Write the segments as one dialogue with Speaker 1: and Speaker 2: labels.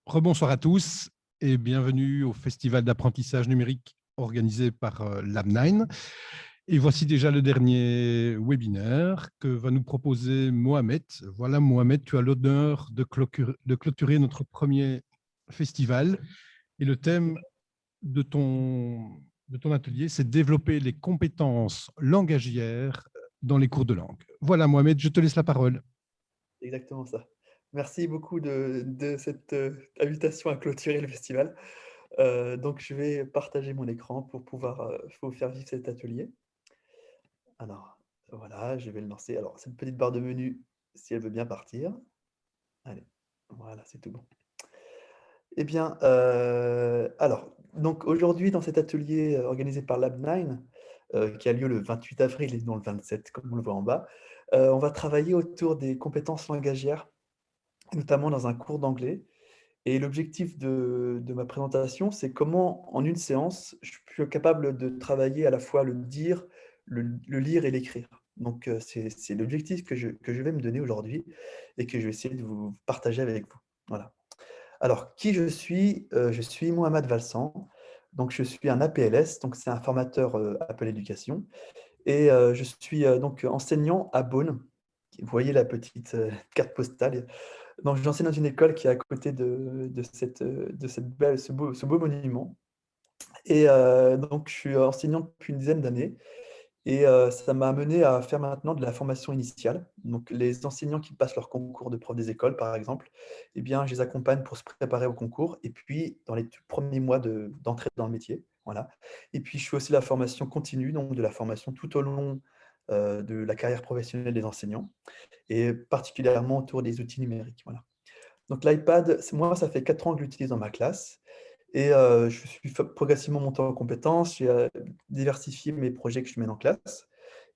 Speaker 1: Rebonsoir à tous et bienvenue au Festival d'apprentissage numérique organisé par Lab9. Et voici déjà le dernier webinaire que va nous proposer Mohamed. Voilà, Mohamed, tu as l'honneur de clôturer notre premier festival. Et le thème de ton atelier, c'est développer les compétences langagières dans les cours de langue. Voilà, Mohamed, je te laisse la parole.
Speaker 2: Exactement ça. Merci beaucoup de cette, invitation à clôturer le festival. Donc je vais partager mon écran pour pouvoir, vous faire vivre cet atelier. Alors, voilà, je vais le lancer. Alors cette petite barre de menu, si elle veut bien partir. Allez, voilà, c'est tout bon. Eh bien, alors, donc aujourd'hui dans cet atelier, organisé par Lab9, qui a lieu le 28 avril et non le 27 comme on le voit en bas, on va travailler autour des compétences langagières, notamment dans un cours d'anglais. Et l'objectif de ma présentation, c'est comment, en une séance, je suis capable de travailler à la fois le dire, le lire et l'écrire. Donc, c'est l'objectif que je vais me donner aujourd'hui et que je vais essayer de vous partager avec vous. Voilà. Alors, qui je suis? Je suis Mohamed Valsan. Donc, je suis un APLS, donc c'est un formateur Apple Éducation. Et je suis donc enseignant à Beaune. Vous voyez la petite carte postale. Donc j'enseigne dans une école qui est à côté de cette belle ce beau monument et donc je suis enseignant depuis une dizaine d'années et ça m'a amené à faire maintenant de la formation initiale. Donc les enseignants qui passent leur concours de prof des écoles, par exemple, eh bien, je les accompagne pour se préparer au concours et puis dans les tout premiers mois d'entrée dans le métier, voilà. Et puis je fais aussi la formation continue, donc de la formation tout au long, de la carrière professionnelle des enseignants et particulièrement autour des outils numériques, voilà. Donc l'iPad, moi, ça fait 4 ans que je l'utilise dans ma classe et je suis progressivement monté en compétences. J'ai diversifié mes projets que je mène en classe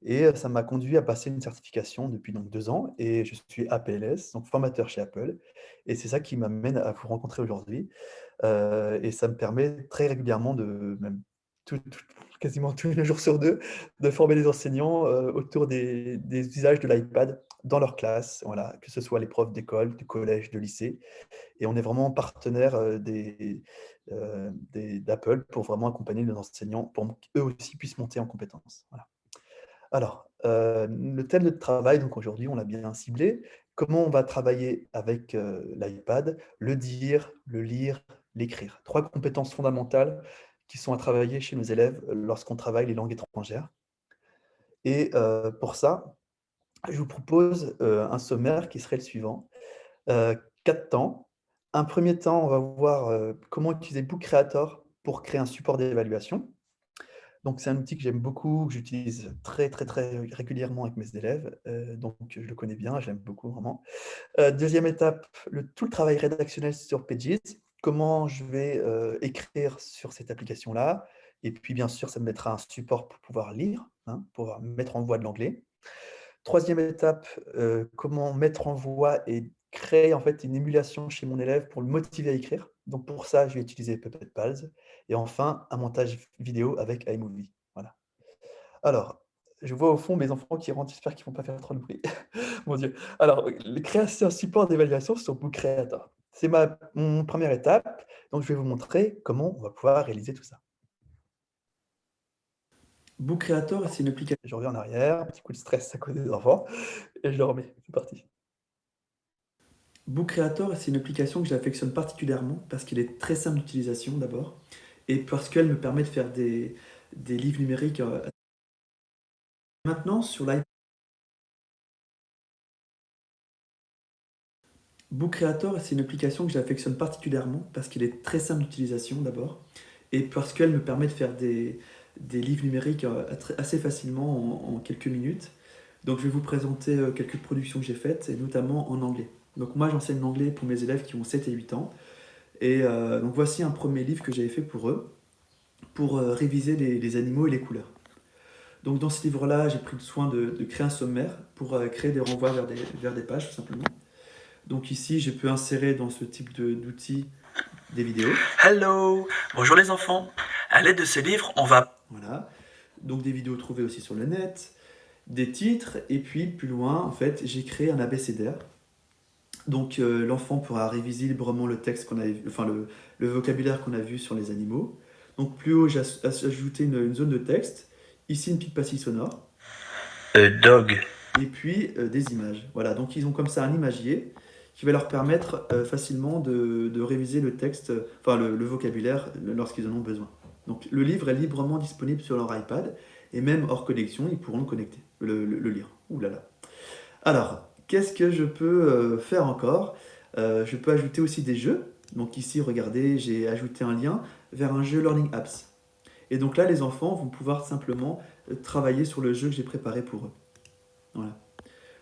Speaker 2: et ça m'a conduit à passer une certification depuis donc 2 ans et je suis APLS, donc formateur chez Apple et c'est ça qui m'amène à vous rencontrer aujourd'hui. Et ça me permet très régulièrement de même quasiment tous les jours sur 2, de former les enseignants, autour des usages de l'iPad dans leur classe, voilà, que ce soit les profs d'école, de collège, de lycée et on est vraiment partenaire, d'Apple pour vraiment accompagner nos enseignants pour qu'eux aussi puissent monter en compétences, voilà. Alors, le thème de travail, donc aujourd'hui, on l'a bien ciblé. Comment on va travailler avec, l'iPad? Le dire, le lire, l'écrire. 3 compétences fondamentales qui sont à travailler chez nos élèves, lorsqu'on travaille les langues étrangères et pour ça, je vous propose, un sommaire qui serait le suivant. 4 temps. Un premier temps, on va voir, comment utiliser Book Creator pour créer un support d'évaluation. Donc c'est un outil que j'aime beaucoup, que j'utilise très, très, très régulièrement avec mes élèves, donc je le connais bien, j'aime beaucoup vraiment. 2e étape, tout le travail rédactionnel sur Pages. Comment je vais, écrire sur cette application-là et puis bien sûr, ça me mettra un support pour pouvoir lire, hein, pour pouvoir mettre en voix de l'anglais. 3e étape, comment mettre en voix et créer en fait une émulation chez mon élève pour le motiver à écrire. Donc pour ça, je vais utiliser Puppet Pals et enfin un montage vidéo avec iMovie. Voilà. Alors, je vois au fond mes enfants qui rentrent, j'espère qu'ils ne vont pas faire trop de bruit. Mon Dieu. Alors, créer un support d'évaluation sur Book Creator. C'est mon première étape, donc je vais vous montrer comment on va pouvoir réaliser tout ça. Book Creator, c'est une application. Je reviens en arrière, un petit coup de stress à cause des enfants, et je le remets. C'est parti. Book Creator, c'est une application que j'affectionne particulièrement parce qu'elle est très simple d'utilisation d'abord, et parce qu'elle me permet de faire des livres numériques. Maintenant, sur l'iPad, Book Creator, c'est une application que j'affectionne particulièrement parce qu'elle est très simple d'utilisation d'abord, et parce qu'elle me permet de faire des livres numériques assez facilement en quelques minutes. Donc je vais vous présenter quelques productions que j'ai faites, et notamment en anglais. Donc moi j'enseigne l'anglais pour mes élèves qui ont 7 et 8 ans. Et donc voici un premier livre que j'avais fait pour eux, pour réviser les animaux et les couleurs. Donc dans ce livre-là, j'ai pris le soin de créer un sommaire pour créer des renvois vers des pages, tout simplement. Donc ici, je peux insérer dans ce type d'outils des vidéos.
Speaker 3: Hello, bonjour les enfants. À l'aide de ce livre, on va...
Speaker 2: Voilà. Donc des vidéos trouvées aussi sur le net, des titres, et puis plus loin, en fait, j'ai créé un abécédaire Donc l'enfant pourra réviser librement le texte qu'on a vu, enfin le vocabulaire qu'on a vu sur les animaux. Donc plus haut, j'ai ajouté une zone de texte. Ici, une petite pastille sonore.
Speaker 3: Dog.
Speaker 2: Et puis des images. Voilà, donc ils ont comme ça un imagier qui va leur permettre facilement de réviser le texte, enfin le vocabulaire lorsqu'ils en ont besoin. Donc le livre est librement disponible sur leur iPad et même hors connexion, ils pourront le connecter, le lire. Ouh là là. Alors, qu'est-ce que je peux faire encore? Je peux ajouter aussi des jeux. Donc ici, regardez, j'ai ajouté un lien vers un jeu Learning Apps. Et donc là, les enfants vont pouvoir simplement travailler sur le jeu que j'ai préparé pour eux. Voilà.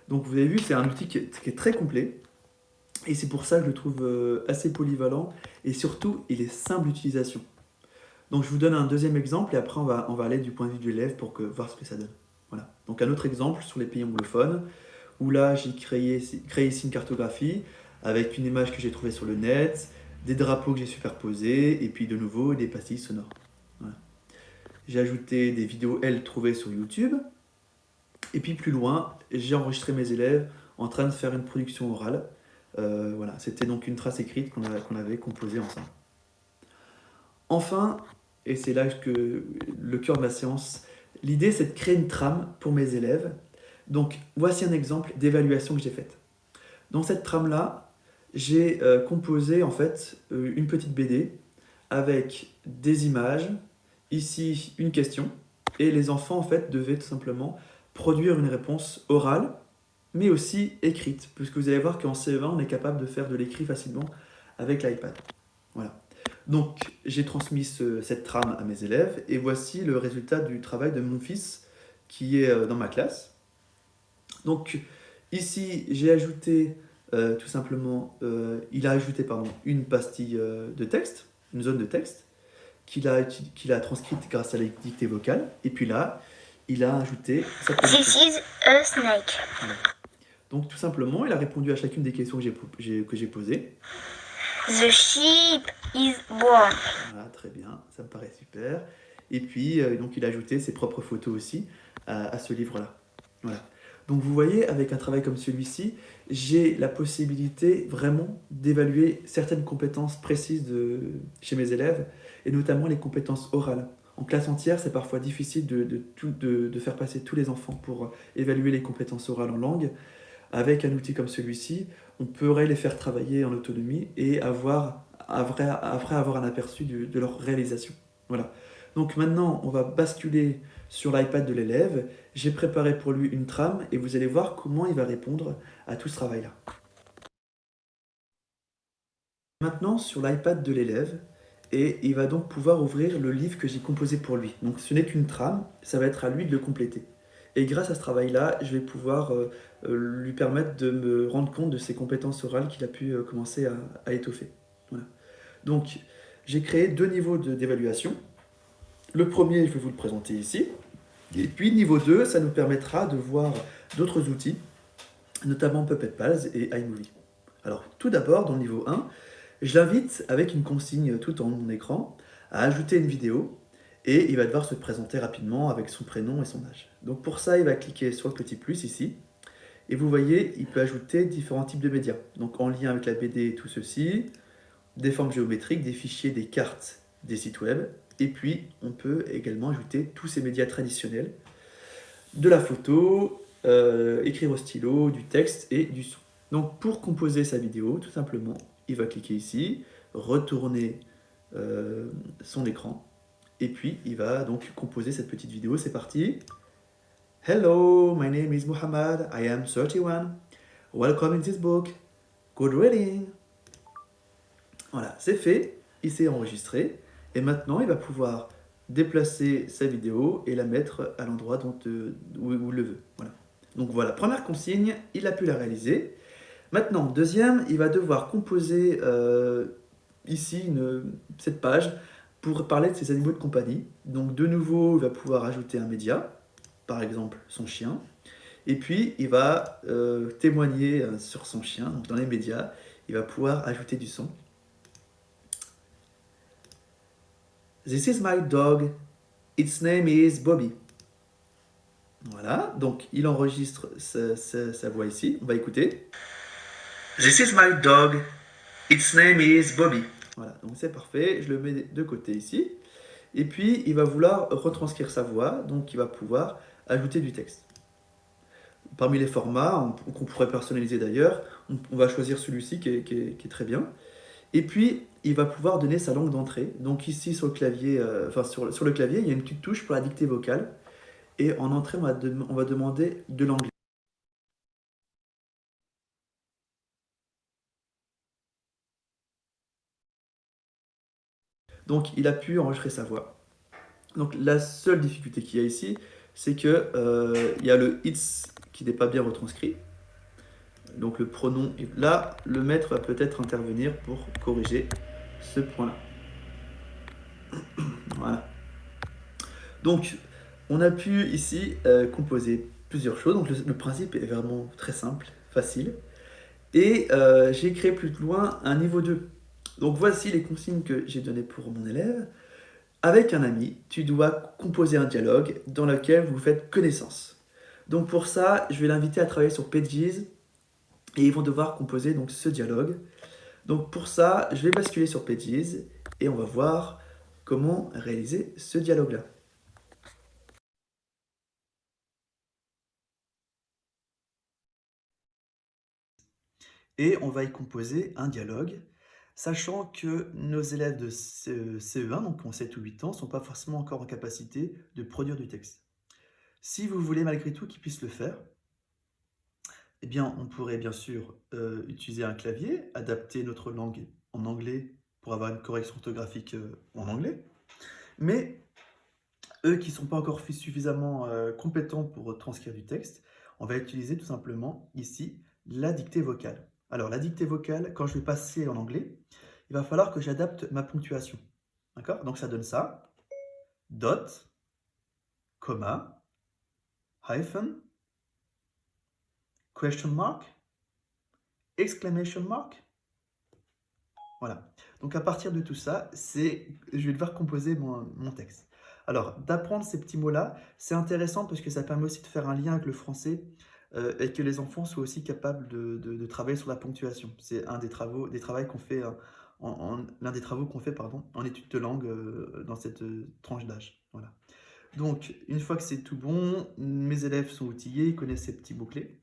Speaker 2: Donc vous avez vu, c'est un outil qui est très complet. Et c'est pour ça que je le trouve assez polyvalent. Et surtout, il est simple d'utilisation. Donc je vous donne un deuxième exemple et après on va aller du point de vue de l'élève pour voir ce que ça donne. Voilà. Donc un autre exemple sur les pays anglophones, où là j'ai créé ici une cartographie avec une image que j'ai trouvée sur le net, des drapeaux que j'ai superposés, et puis de nouveau des pastilles sonores. Voilà. J'ai ajouté des vidéos, elles, trouvées sur YouTube. Et puis plus loin, j'ai enregistré mes élèves en train de faire une production orale. Voilà, c'était donc une trace écrite qu'on avait composée ensemble. Enfin, et c'est là que le cœur de ma séance, l'idée c'est de créer une trame pour mes élèves. Donc voici un exemple d'évaluation que j'ai faite. Dans cette trame-là, j'ai composé en fait une petite BD avec des images, ici une question, et les enfants en fait devaient tout simplement produire une réponse orale, mais aussi écrite, puisque vous allez voir qu'en CE1, on est capable de faire de l'écrit facilement avec l'iPad. Voilà. Donc, j'ai transmis cette trame à mes élèves, et voici le résultat du travail de mon fils qui est dans ma classe. Donc, ici, j'ai ajouté tout simplement, il a ajouté une pastille de texte, une zone de texte, qu'il a transcrite grâce à la dictée vocale, et puis là, il a ajouté sa
Speaker 4: This is a snake.
Speaker 2: Voilà. Donc tout simplement, il a répondu à chacune des questions que j'ai posées.
Speaker 4: The sheep is born.
Speaker 2: Voilà, très bien, ça me paraît super. Et puis, donc il a ajouté ses propres photos aussi à ce livre-là. Voilà. Donc vous voyez, avec un travail comme celui-ci, j'ai la possibilité vraiment d'évaluer certaines compétences précises chez mes élèves, et notamment les compétences orales. En classe entière, c'est parfois difficile de faire passer tous les enfants pour évaluer les compétences orales en langue. Avec un outil comme celui-ci, on pourrait les faire travailler en autonomie et après avoir un aperçu de leur réalisation. Voilà. Donc maintenant, on va basculer sur l'iPad de l'élève. J'ai préparé pour lui une trame et vous allez voir comment il va répondre à tout ce travail-là. Maintenant, sur l'iPad de l'élève, et il va donc pouvoir ouvrir le livre que j'ai composé pour lui. Donc ce n'est qu'une trame, ça va être à lui de le compléter. Et grâce à ce travail-là, je vais pouvoir lui permettre de me rendre compte de ses compétences orales qu'il a pu commencer à étoffer. Voilà. Donc, j'ai créé deux niveaux d'évaluation. Le premier, je vais vous le présenter ici. Et puis, niveau 2, ça nous permettra de voir d'autres outils, notamment Puppet Pals et iMovie. Alors, tout d'abord, dans le niveau 1, je l'invite, avec une consigne tout en haut de mon écran, à ajouter une vidéo et il va devoir se présenter rapidement avec son prénom et son âge. Donc pour ça, il va cliquer sur le petit plus ici et vous voyez, il peut ajouter différents types de médias. Donc en lien avec la BD et tout ceci, des formes géométriques, des fichiers, des cartes, des sites web et puis on peut également ajouter tous ces médias traditionnels, de la photo, écrire au stylo, du texte et du son. Donc pour composer sa vidéo, tout simplement, il va cliquer ici, retourner son écran, et puis il va donc composer cette petite vidéo. C'est parti. Hello, my name is Muhammad, I am 31. Welcome in this book. Good reading. Voilà, c'est fait, il s'est enregistré, et maintenant il va pouvoir déplacer sa vidéo et la mettre à l'endroit où il le veut. Voilà. Donc voilà, première consigne, il a pu la réaliser. Maintenant, deuxième, il va devoir composer ici cette page pour parler de ses animaux de compagnie. Donc de nouveau, il va pouvoir ajouter un média, par exemple son chien, et puis il va témoigner sur son chien. Donc dans les médias, il va pouvoir ajouter du son. This is my dog, its name is Bobby. Voilà, donc il enregistre sa voix ici, on va écouter.
Speaker 3: This is my dog. Its name is Bobby.
Speaker 2: Voilà, donc c'est parfait. Je le mets de côté ici. Et puis, il va vouloir retranscrire sa voix, donc il va pouvoir ajouter du texte. Parmi les formats, qu'on pourrait personnaliser d'ailleurs, on va choisir celui-ci qui est très bien. Et puis, il va pouvoir donner sa langue d'entrée. Donc ici, sur le clavier, sur le clavier, il y a une petite touche pour la dictée vocale. Et en entrée, on va demander de l'anglais. Donc, il a pu enregistrer sa voix. Donc, la seule difficulté qu'il y a ici, c'est que il y a le it's qui n'est pas bien retranscrit. Donc, le pronom. Là, le maître va peut-être intervenir pour corriger ce point-là. Voilà. Donc, on a pu ici composer plusieurs choses. Donc, le principe est vraiment très simple, facile. Et j'ai créé plus loin un niveau 2. Donc, voici les consignes que j'ai données pour mon élève. Avec un ami, tu dois composer un dialogue dans lequel vous faites connaissance. Donc, pour ça, je vais l'inviter à travailler sur Pages et ils vont devoir composer donc, ce dialogue. Donc, pour ça, je vais basculer sur Pages et on va voir comment réaliser ce dialogue-là. Et on va y composer un dialogue, sachant que nos élèves de CE1, donc qui ont 7 ou 8 ans, ne sont pas forcément encore en capacité de produire du texte. Si vous voulez malgré tout qu'ils puissent le faire, eh bien, on pourrait bien sûr utiliser un clavier, adapter notre langue en anglais pour avoir une correction orthographique en anglais. Mais eux qui ne sont pas encore suffisamment compétents pour transcrire du texte, on va utiliser tout simplement ici la dictée vocale. Alors, la dictée vocale, quand je vais passer en anglais, il va falloir que j'adapte ma ponctuation. D'accord? Donc, ça donne ça. Dot, comma, hyphen, question mark, exclamation mark. Voilà. Donc, à partir de tout ça, je vais devoir composer mon texte. Alors, d'apprendre ces petits mots-là, c'est intéressant parce que ça permet aussi de faire un lien avec le français et que les enfants soient aussi capables de travailler sur la ponctuation. C'est un des travaux qu'on fait, l'un des travaux qu'on fait en études de langue dans cette tranche d'âge. Voilà. Donc, une fois que c'est tout bon, mes élèves sont outillés, ils connaissent ces petits mots-clés,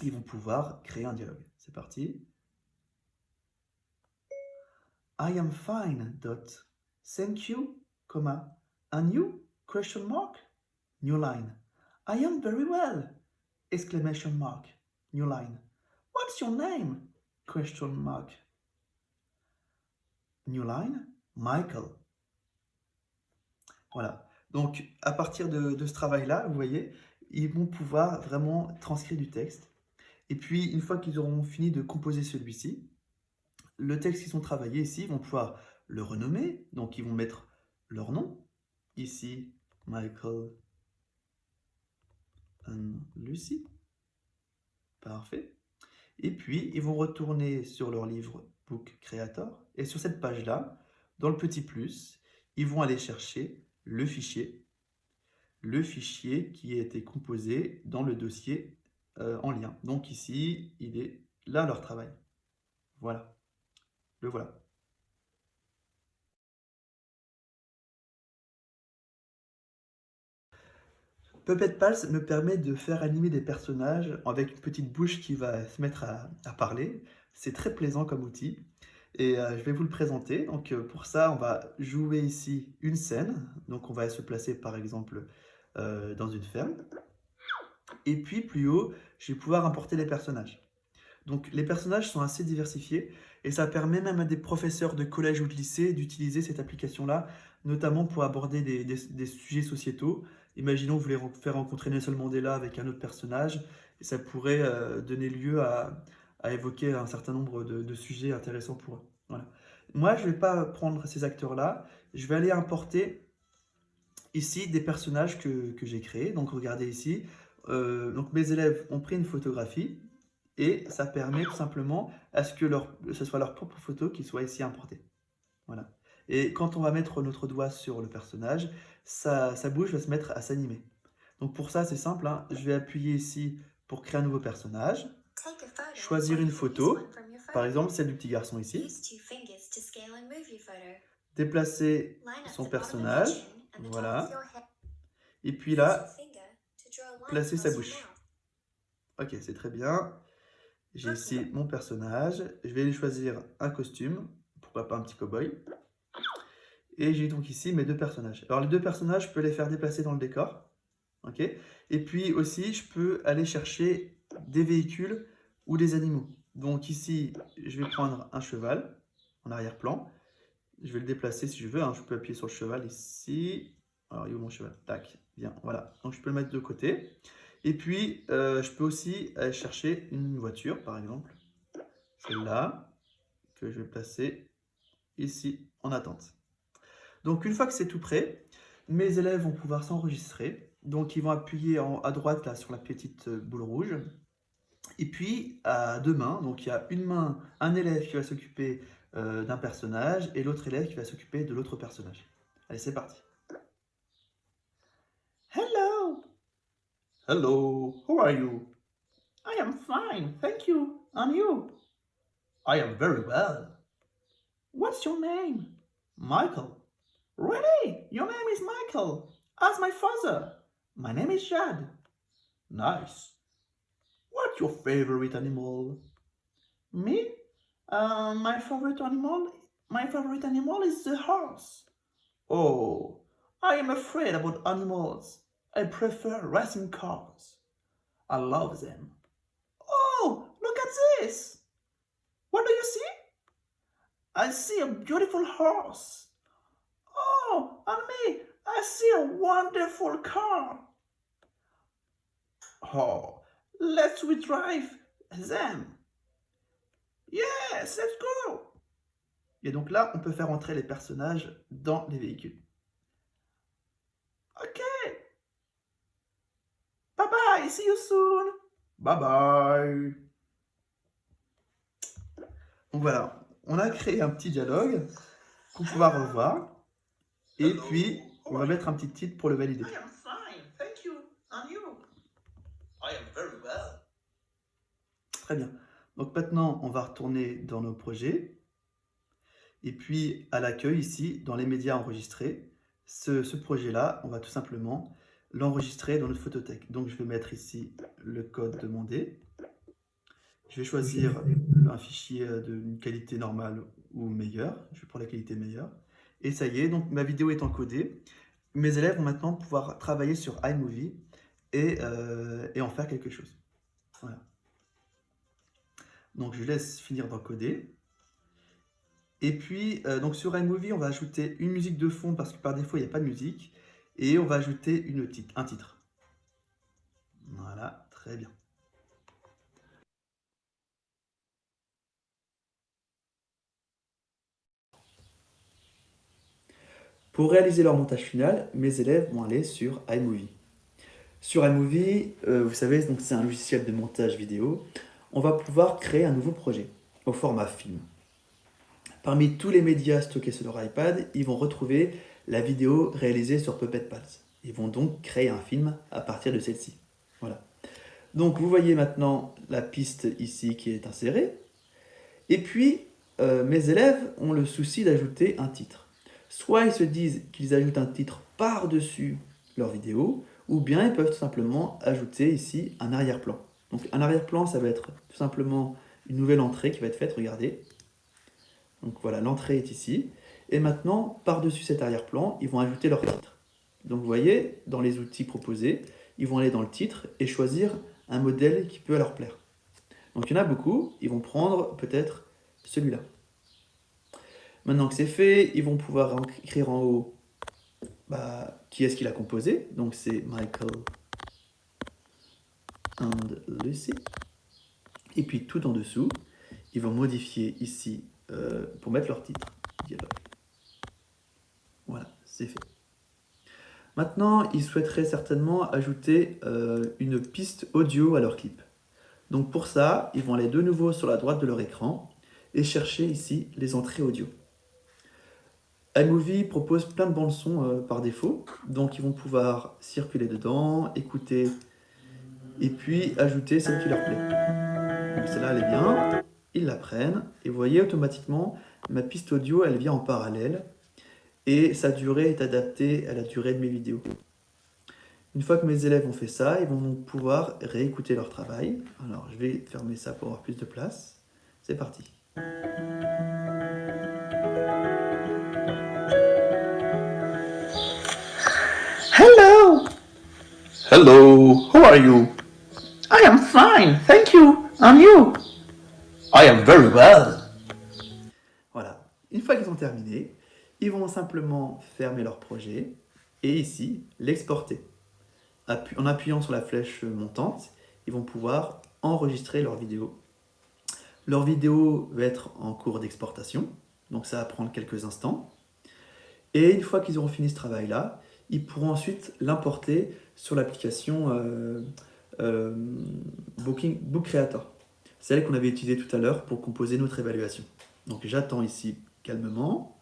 Speaker 2: ils vont pouvoir créer un dialogue. C'est parti. I am fine, dot. Thank you, comma. And you? Question mark. New line. I am very well. Exclamation mark. New line. What's your name? Question mark. New line. Michael. Voilà. Donc, à partir de ce travail-là, vous voyez, ils vont pouvoir vraiment transcrire du texte. Et puis, une fois qu'ils auront fini de composer celui-ci, le texte qu'ils ont travaillé ici, ils vont pouvoir le renommer. Donc, ils vont mettre leur nom. Ici, Michael and Lucy. Parfait. Et puis, ils vont retourner sur leur livre Book Creator. Et sur cette page-là, dans le petit plus, ils vont aller chercher le fichier qui a été composé dans le dossier en lien. Donc ici, il est là leur travail. Voilà. Le voilà. Puppet Pals me permet de faire animer des personnages avec une petite bouche qui va se mettre à parler. C'est très plaisant comme outil et je vais vous le présenter. Donc pour ça, on va jouer ici une scène. Donc on va se placer par exemple dans une ferme. Et puis plus haut, je vais pouvoir importer les personnages. Donc les personnages sont assez diversifiés et ça permet même à des professeurs de collège ou de lycée d'utiliser cette application-là, notamment pour aborder des sujets sociétaux. Imaginons que vous voulez faire rencontrer Nelson Mandela avec un autre personnage, et ça pourrait donner lieu à évoquer un certain nombre de sujets intéressants pour eux. Voilà. Moi, je ne vais pas prendre ces acteurs-là, je vais aller importer ici des personnages que j'ai créés. Donc regardez ici, donc mes élèves ont pris une photographie, et ça permet tout simplement à ce que ce soit leur propre photo qui soit ici importée. Voilà. Et quand on va mettre notre doigt sur le personnage, sa bouche va se mettre à s'animer. Donc pour ça, c'est simple, hein. Je vais appuyer ici pour créer un nouveau personnage. choisir une photo, par exemple celle du petit garçon ici, déplacer son personnage, voilà, et puis là, placer sa bouche. Ok, c'est très bien. J'ai ici mon personnage, je vais lui choisir un costume, pourquoi pas un petit cow-boy. Et j'ai donc ici mes deux personnages. Alors les deux personnages, je peux les faire déplacer dans le décor. Ok. Et puis aussi, je peux aller chercher des véhicules ou des animaux. Donc ici, je vais prendre un cheval en arrière-plan. Je vais le déplacer si je veux, hein. Je peux appuyer sur le cheval ici. Alors, il est où mon cheval? Tac, bien, voilà. Donc je peux le mettre de côté. Et puis, je peux aussi aller chercher une voiture, par exemple. Celle-là, que je vais placer ici en attente. Donc une fois que c'est tout prêt, mes élèves vont pouvoir s'enregistrer. Donc ils vont appuyer à droite là sur la petite boule rouge. Et puis à deux mains, donc il y a une main, un élève qui va s'occuper d'un personnage et l'autre élève qui va s'occuper de l'autre personnage. Allez, c'est parti. Hello. Hello, how are you? I am fine, thank you. And you? I am very well. What's your name? Michael. Really? Your name is Michael, as my father. My name is Jad. Nice. What's your favorite animal? Me? My favorite animal is the horse. Oh, I am afraid about animals. I prefer racing cars. I love them. Oh, look at this. What do you see? I see a beautiful horse. Oh, and me, I see a wonderful car. Oh, let's we drive them. Yes, let's go. Et donc là, on peut faire entrer les personnages dans les véhicules. Ok. Bye bye, see you soon. Bye bye. Donc voilà, on a créé un petit dialogue qu'on pourra revoir. Et puis, on va mettre un petit titre pour le valider. I am fine, thank you. And you? I am very well. Très bien. Donc maintenant, on va retourner dans nos projets. Et puis, à l'accueil, ici, dans les médias enregistrés, ce projet-là, on va tout simplement l'enregistrer dans notre photothèque. Donc, je vais mettre ici le code demandé. Je vais choisir un fichier d'une qualité normale ou meilleure. Je vais prendre la qualité meilleure. Et ça y est, donc ma vidéo est encodée. Mes élèves vont maintenant pouvoir travailler sur iMovie et en faire quelque chose. Voilà. Donc je laisse finir d'encoder. Et puis, donc sur iMovie, on va ajouter une musique de fond parce que par défaut, il n'y a pas de musique. Et on va ajouter un titre. Voilà, très bien. Pour réaliser leur montage final, mes élèves vont aller sur iMovie. Sur iMovie, vous savez, c'est un logiciel de montage vidéo. On va pouvoir créer un nouveau projet au format film. Parmi tous les médias stockés sur leur iPad, ils vont retrouver la vidéo réalisée sur Puppet.Pals. Ils vont donc créer un film à partir de celle-ci. Voilà. Donc vous voyez maintenant la piste ici qui est insérée. Et puis, mes élèves ont le souci d'ajouter un titre. Soit ils se disent qu'ils ajoutent un titre par-dessus leur vidéo, ou bien ils peuvent tout simplement ajouter ici un arrière-plan. Donc un arrière-plan, ça va être tout simplement une nouvelle entrée qui va être faite, regardez. Donc voilà, l'entrée est ici. Et maintenant, par-dessus cet arrière-plan, ils vont ajouter leur titre. Donc vous voyez, dans les outils proposés, ils vont aller dans le titre et choisir un modèle qui peut leur plaire. Donc il y en a beaucoup, ils vont prendre peut-être celui-là. Maintenant que c'est fait, ils vont pouvoir écrire en haut qui est-ce qu'il a composé. Donc c'est Michael and Lucy. Et puis tout en dessous, ils vont modifier ici pour mettre leur titre. Dialogue. Voilà, c'est fait. Maintenant, ils souhaiteraient certainement ajouter une piste audio à leur clip. Donc pour ça, ils vont aller de nouveau sur la droite de leur écran et chercher ici les entrées audio. iMovie propose plein de bandes son par défaut, donc ils vont pouvoir circuler dedans, écouter et puis ajouter celle qui leur plaît. Donc celle-là, elle est bien. Ils la prennent. Et vous voyez, automatiquement, ma piste audio, elle vient en parallèle. Et sa durée est adaptée à la durée de mes vidéos. Une fois que mes élèves ont fait ça, ils vont donc pouvoir réécouter leur travail. Alors, je vais fermer ça pour avoir plus de place. C'est parti.
Speaker 3: Hello! Hello, how are you? I am fine, thank you. And you? I am very well.
Speaker 2: Voilà. Une fois qu'ils ont terminé, ils vont simplement fermer leur projet et ici, l'exporter. En appuyant sur la flèche montante, ils vont pouvoir enregistrer leur vidéo. Leur vidéo va être en cours d'exportation, donc ça va prendre quelques instants. Et une fois qu'ils auront fini ce travail-là, ils pourront ensuite l'importer sur l'application Book Creator. C'est elle qu'on avait utilisée tout à l'heure pour composer notre évaluation. Donc j'attends ici calmement.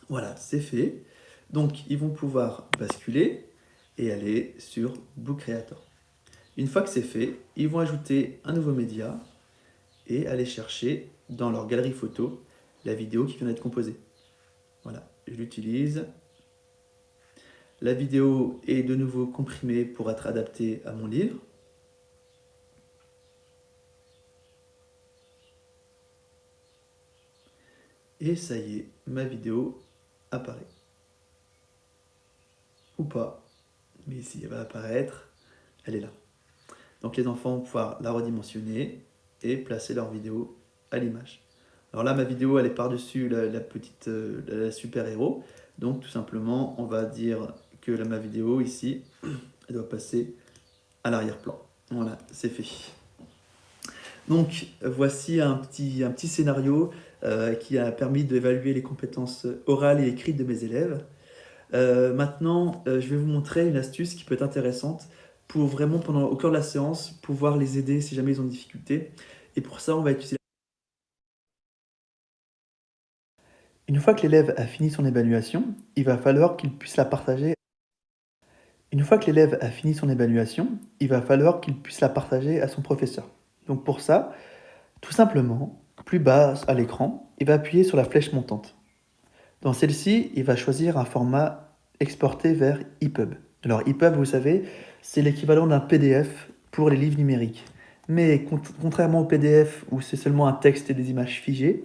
Speaker 2: Voilà, c'est fait. Donc ils vont pouvoir basculer et aller sur Book Creator. Une fois que c'est fait, ils vont ajouter un nouveau média et aller chercher dans leur galerie photo la vidéo qui vient d'être composée. Voilà, je l'utilise. La vidéo est de nouveau comprimée pour être adaptée à mon livre. Et ça y est, ma vidéo apparaît. Ou pas, mais ici elle va apparaître, elle est là. Donc les enfants vont pouvoir la redimensionner et placer leur vidéo à l'image. Alors là, ma vidéo, elle est par-dessus la super-héros. Donc tout simplement, on va dire que ma vidéo ici, elle doit passer à l'arrière-plan. Voilà, c'est fait. Donc voici un petit scénario qui a permis d'évaluer les compétences orales et écrites de mes élèves. Maintenant, je vais vous montrer une astuce qui peut être intéressante pour vraiment, au cœur de la séance, pouvoir les aider si jamais ils ont des difficultés. Et pour ça, on va utiliser... Une fois que l'élève a fini son évaluation, il va falloir qu'il puisse la partager. Une fois que l'élève a fini son évaluation, il va falloir qu'il puisse la partager à son professeur. Donc pour ça, tout simplement, plus bas à l'écran, il va appuyer sur la flèche montante. Dans celle-ci, il va choisir un format exporté vers EPUB. Alors EPUB, vous savez, c'est l'équivalent d'un PDF pour les livres numériques. Mais contrairement au PDF où c'est seulement un texte et des images figées,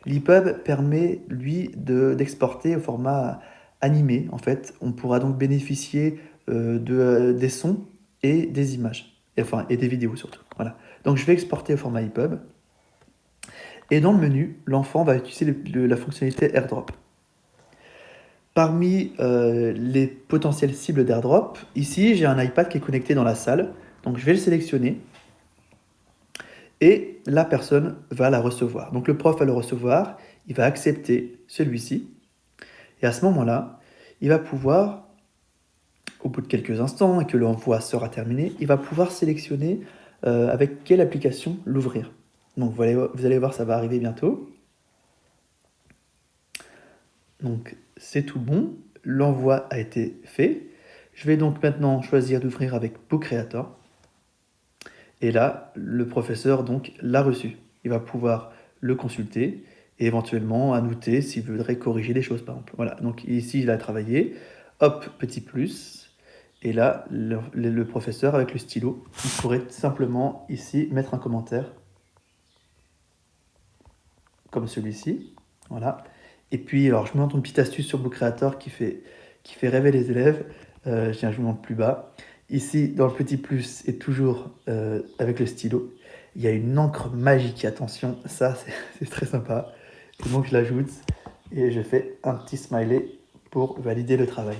Speaker 2: l'EPUB permet, lui, d'exporter au format animé. En fait, on pourra donc bénéficier des sons et des images, et des vidéos surtout. Voilà. Donc je vais exporter au format EPUB. Et dans le menu, l'enfant va utiliser la fonctionnalité AirDrop. Parmi les potentielles cibles d'AirDrop, ici j'ai un iPad qui est connecté dans la salle. Donc je vais le sélectionner. Et la personne va la recevoir. Donc le prof va le recevoir, il va accepter celui-ci. Et à ce moment-là, il va pouvoir, au bout de quelques instants et que l'envoi sera terminé, il va pouvoir sélectionner avec quelle application l'ouvrir. Donc vous allez voir, ça va arriver bientôt. Donc c'est tout bon, l'envoi a été fait. Je vais donc maintenant choisir d'ouvrir avec Book Creator. Et là, le professeur donc l'a reçu. Il va pouvoir le consulter et éventuellement annoter s'il voudrait corriger des choses, par exemple. Voilà, donc ici, il a travaillé. Hop, petit plus. Et là, le professeur, avec le stylo, il pourrait simplement, ici, mettre un commentaire. Comme celui-ci. Voilà. Et puis, alors, je vous montre une petite astuce sur Book Creator qui fait rêver les élèves. Je vous montre plus bas. Ici, dans le petit plus, et toujours avec le stylo, il y a une encre magique. Attention, ça, c'est très sympa. Et donc, je l'ajoute et je fais un petit smiley pour valider le travail.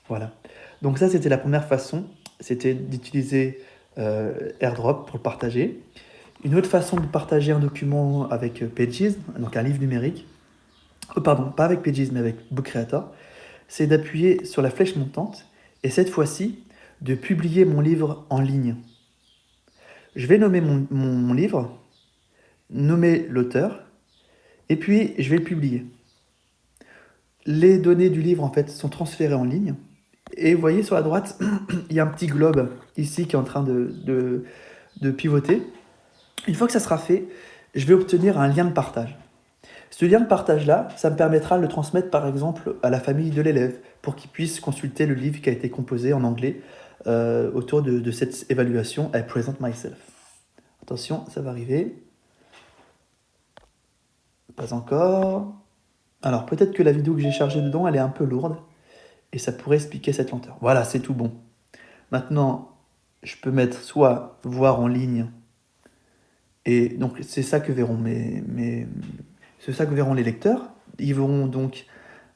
Speaker 2: Voilà. Donc ça, c'était la première façon. C'était d'utiliser AirDrop pour le partager. Une autre façon de partager un document avec Pages, donc un livre numérique, pardon, pas avec Pages, mais avec Book Creator, c'est d'appuyer sur la flèche montante et cette fois-ci, de publier mon livre en ligne. Je vais nommer mon livre, nommer l'auteur, et puis je vais le publier. Les données du livre, en fait, sont transférées en ligne. Et vous voyez sur la droite, il y a un petit globe ici qui est en train de pivoter. Une fois que ça sera fait, je vais obtenir un lien de partage. Ce lien de partage-là, ça me permettra de le transmettre par exemple à la famille de l'élève pour qu'il puisse consulter le livre qui a été composé en anglais autour de cette évaluation I Present Myself. Attention, ça va arriver. Pas encore. Alors peut-être que la vidéo que j'ai chargée dedans, elle est un peu lourde et ça pourrait expliquer cette lenteur. Voilà, c'est tout bon. Maintenant, je peux mettre soit voir en ligne et donc c'est ça que verront c'est ça que verront les lecteurs. Ils verront donc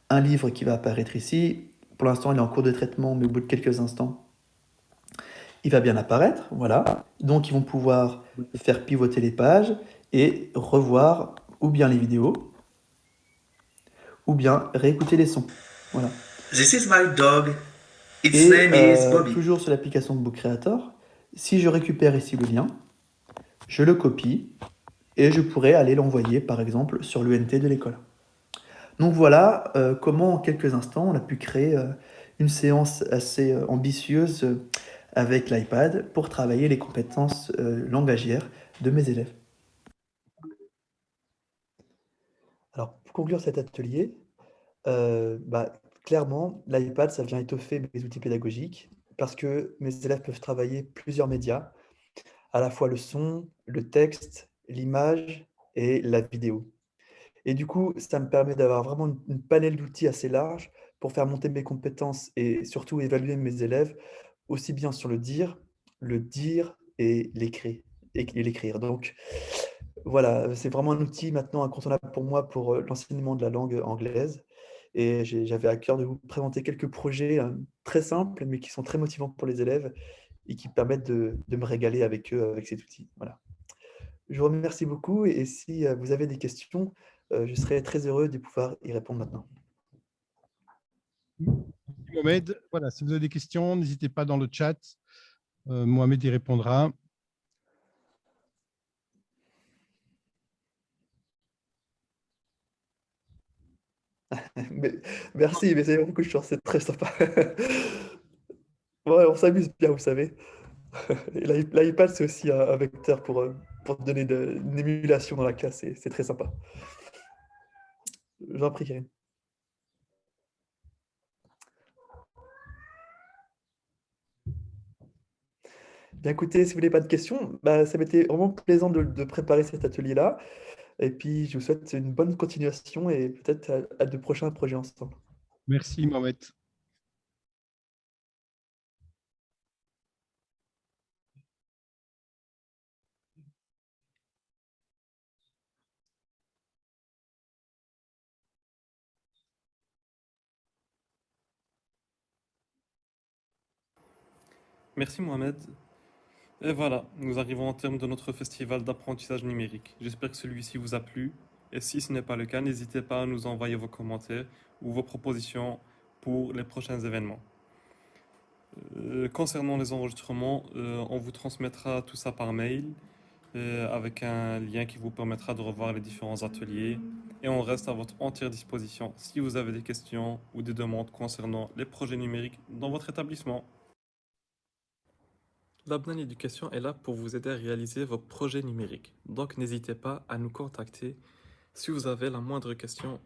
Speaker 2: un livre qui va apparaître ici. Pour l'instant, il est en cours de traitement, mais au bout de quelques instants, il va bien apparaître. Voilà. Donc, ils vont pouvoir faire pivoter les pages et revoir ou bien les vidéos, ou bien réécouter les sons. Voilà.
Speaker 3: This is my dog. Its
Speaker 2: Et
Speaker 3: name is Bobby.
Speaker 2: toujours sur l'application de Book Creator, si je récupère ici le lien, je le copie et je pourrais aller l'envoyer par exemple sur l'UNT de l'école. Donc voilà comment en quelques instants on a pu créer une séance assez ambitieuse avec l'iPad pour travailler les compétences langagières de mes élèves. Alors pour conclure cet atelier, clairement l'iPad ça vient étoffer mes outils pédagogiques parce que mes élèves peuvent travailler plusieurs médias, à la fois le son, le texte, l'image et la vidéo. Et du coup, ça me permet d'avoir vraiment une panel d'outils assez large pour faire monter mes compétences et surtout évaluer mes élèves, aussi bien sur le dire et l'écrire. Donc voilà, c'est vraiment un outil maintenant incontournable pour moi pour l'enseignement de la langue anglaise. Et j'avais à cœur de vous présenter quelques projets très simples, mais qui sont très motivants pour les élèves et qui permettent de me régaler avec eux, avec cet outil. Voilà. Je vous remercie beaucoup et si vous avez des questions, je serais très heureux de pouvoir y répondre maintenant.
Speaker 1: Mohamed, voilà, si vous avez des questions, n'hésitez pas dans le chat. Mohamed y répondra.
Speaker 2: Merci, mais c'est beaucoup de chance, c'est très sympa. Ouais, on s'amuse bien, vous savez. Et l'iPad, c'est aussi un vecteur pour donner une émulation dans la classe, c'est très sympa. J'en prie, Karine. Bien écoutez, si vous n'avez pas de questions, ça m'était vraiment plaisant de préparer cet atelier-là. Et puis, je vous souhaite une bonne continuation et peut-être à de prochains projets ensemble.
Speaker 1: Merci, Mohamed.
Speaker 5: Merci Mohamed. Et voilà, nous arrivons au terme de notre festival d'apprentissage numérique. J'espère que celui-ci vous a plu. Et si ce n'est pas le cas, n'hésitez pas à nous envoyer vos commentaires ou vos propositions pour les prochains événements. Concernant les enregistrements, on vous transmettra tout ça par mail avec un lien qui vous permettra de revoir les différents ateliers. Et on reste à votre entière disposition si vous avez des questions ou des demandes concernant les projets numériques dans votre établissement. Labnan Éducation est là pour vous aider à réaliser vos projets numériques. Donc n'hésitez pas à nous contacter si vous avez la moindre question